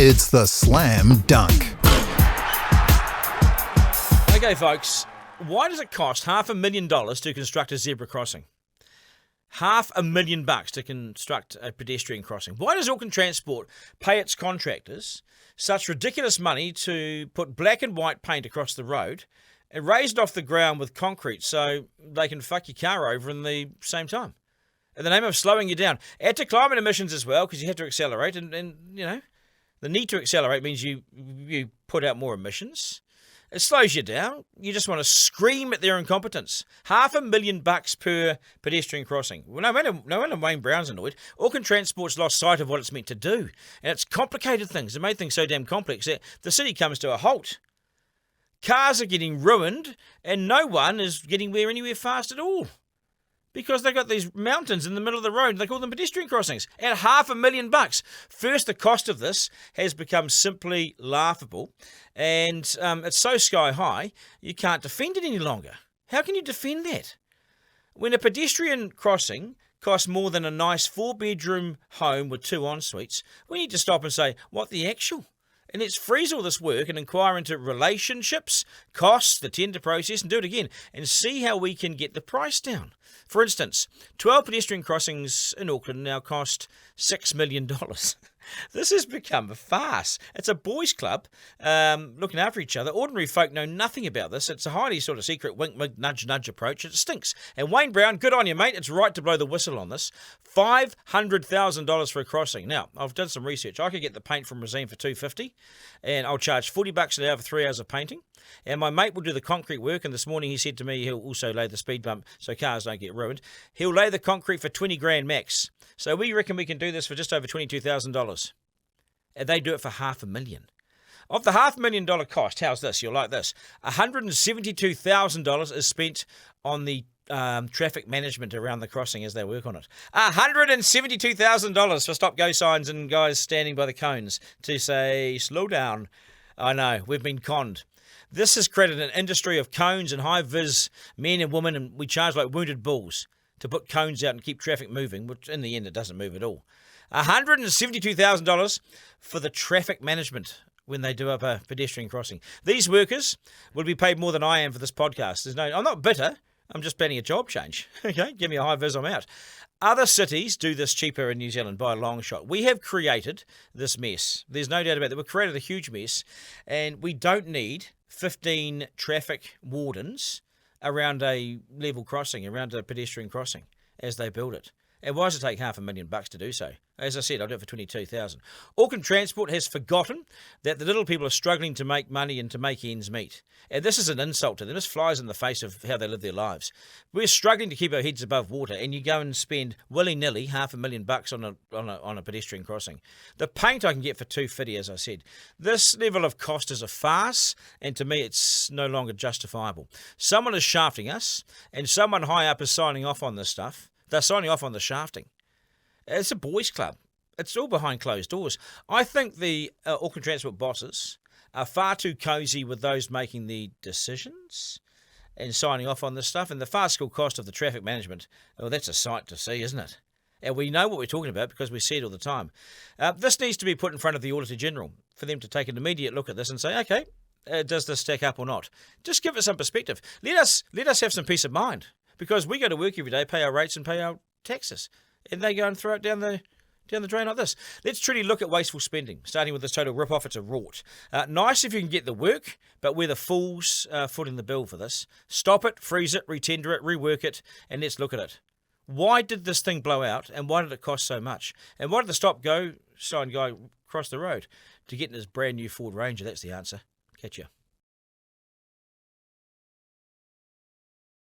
It's the Slam Dunk. Okay, folks, why does it cost $500,000 to construct a zebra crossing? $500,000 to construct a pedestrian crossing. Why does Auckland Transport pay its contractors such ridiculous money to put black and white paint across the road and raise it off the ground with concrete so they can fuck your car over in the same time? In the name of slowing you down. Add to climate emissions as well, because you have to accelerate, and you know, the need to accelerate means you put out more emissions. It slows you down. You just want to scream at their incompetence. $500,000 per pedestrian crossing. Well, no wonder Wayne Brown's annoyed. Auckland Transport's lost sight of what it's meant to do. And it's complicated things. It made things so damn complex that the city comes to a halt. Cars are getting ruined, and no one is getting anywhere fast at all. Because they've got these mountains in the middle of the road. They call them pedestrian crossings. At $500,000. First, the cost of this has become simply laughable. And it's so sky high, you can't defend it any longer. How can you defend that? When a pedestrian crossing costs more than a nice 4-bedroom home with 2 en-suites, we need to stop and say, what the actual? And let's freeze all this work and inquire into relationships, costs, the tender process, and do it again, and see how we can get the price down. For instance, 12 pedestrian crossings in Auckland now cost $6 million. This has become a farce. It's a boys' club looking after each other. Ordinary folk know nothing about this. It's a highly sort of secret wink, wink, nudge, nudge approach. It stinks. And Wayne Brown, good on you, mate. It's right to blow the whistle on this. $500,000 for a crossing. Now, I've done some research. I could get the paint from Resine for $250, and I'll charge $40 an hour for 3 hours of painting. And my mate will do the concrete work, and this morning he said to me he'll also lay the speed bump so cars don't get ruined. He'll lay the concrete for $20,000 max. So we reckon we can do this for just over $22,000. And they do it for $500,000. Of the $500,000 cost, how's this? You'll like this. $172,000 is spent on the traffic management around the crossing as they work on it. $172,000 for stop-go signs and guys standing by the cones to say, slow down. I know, we've been conned. This has created an industry of cones and high-vis men and women, and we charge like wounded bulls to put cones out and keep traffic moving, which in the end it doesn't move at all. $172,000 for the traffic management when they do up a pedestrian crossing. These workers would be paid more than I am for this podcast. I'm not bitter. I'm just planning a job change. Okay, give me a high vis, I'm out. Other cities do this cheaper in New Zealand by a long shot. We have created this mess. There's no doubt about that. We've created a huge mess, and we don't need 15 traffic wardens around a level crossing, around a pedestrian crossing as they build it. And why does it take $500,000 to do so? As I said, I'll do it for $22,000. Auckland Transport has forgotten that the little people are struggling to make money and to make ends meet. And this is an insult to them. This flies in the face of how they live their lives. We're struggling to keep our heads above water, and you go and spend willy-nilly $500,000 on a pedestrian crossing. The paint I can get for $250, as I said. This level of cost is a farce, and to me it's no longer justifiable. Someone is shafting us, and someone high up is signing off on this stuff. They're signing off on the shafting. It's a boys' club. It's all behind closed doors. I think the Auckland Transport bosses are far too cosy with those making the decisions and signing off on this stuff. And the farcical cost of the traffic management, well, that's a sight to see, isn't it? And we know what we're talking about because we see it all the time. This needs to be put in front of the Auditor General for them to take an immediate look at this and say, okay, does this stack up or not? Just give it some perspective. Let us have some peace of mind. Because we go to work every day, pay our rates and pay our taxes. And they go and throw it down the drain like this. Let's truly look at wasteful spending, starting with this total rip-off. It's a rort. Nice if you can get the work, but we're the fools footing the bill for this. Stop it, freeze it, retender it, rework it, and let's look at it. Why did this thing blow out, and why did it cost so much? And why did the stop-go sign guy cross the road? To get in his brand new Ford Ranger, that's the answer. Catch ya.